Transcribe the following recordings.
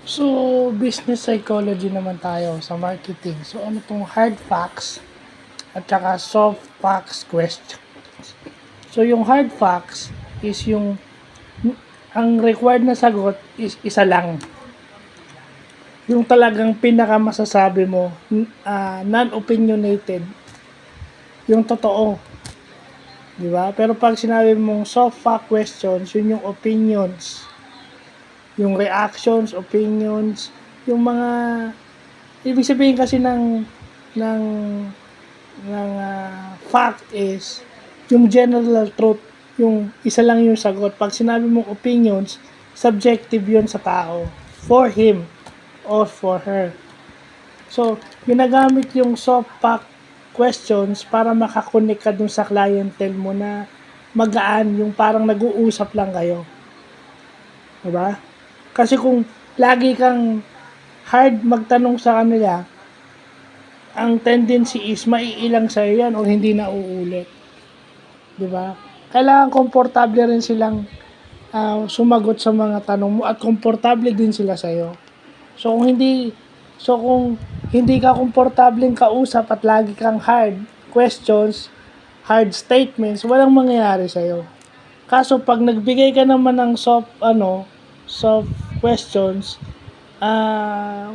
So, business psychology naman tayo sa marketing. So, ano tong hard facts at saka soft facts questions. So, yung hard facts is yung ang required na sagot is isa lang. Yung talagang pinaka masasabi mo, non-opinionated. Yung totoo. Di ba? Pero pag sinabi mong soft fact questions, yun yung opinions. Yung reactions, opinions, yung mga ibig sabihin kasi ng fact is yung general truth, yung isa lang yung sagot. Pag sinabi mong opinions, subjective yun sa tao, for him or for her. So, ginagamit yung soft fact questions para makakonek ka dun sa clientele mo na magaan, yung parang nag-uusap lang kayo. Diba? Kasi kung lagi kang hard magtanong sa kanila, ang tendency is maiilang sa'yo yan o hindi na uulit. Diba? Kailangan komportable rin silang sumagot sa mga tanong mo at komportable din sila sa'yo. So kung hindi ka komportableng kausap at lagi kang hard questions, hard statements, walang mangyayari sa'yo. Kaso pag nagbigay ka naman ng soft questions,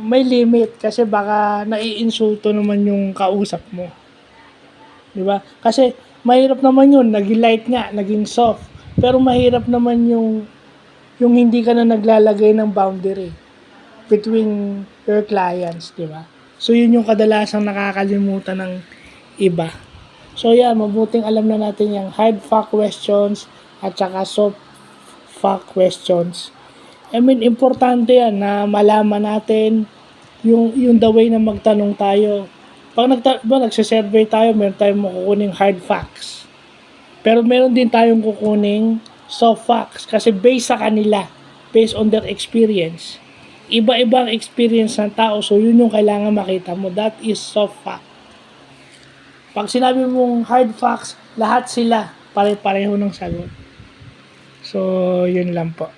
may limit kasi baka naiinsulto naman yung kausap mo. 'Di ba? Kasi mahirap naman yun, naging light nga, naging soft. Pero mahirap naman yung hindi ka na naglalagay ng boundary between your clients, 'di ba? So yun yung kadalasang nakakalimutan ng iba. So yan, mabuting alam na natin yung hard fact questions at saka soft fact questions. I mean, importante yan na malaman natin yung the way na magtanong tayo. Pag nagsisurvey tayo, meron tayong makukuning hard facts. Pero meron din tayong kukuning soft facts kasi based sa kanila, based on their experience. Iba-ibang experience ng tao, so yun yung kailangan makita mo. That is soft fact. Pag sinabi mong hard facts, lahat sila pare-pareho ng sagot. So, yun lang po.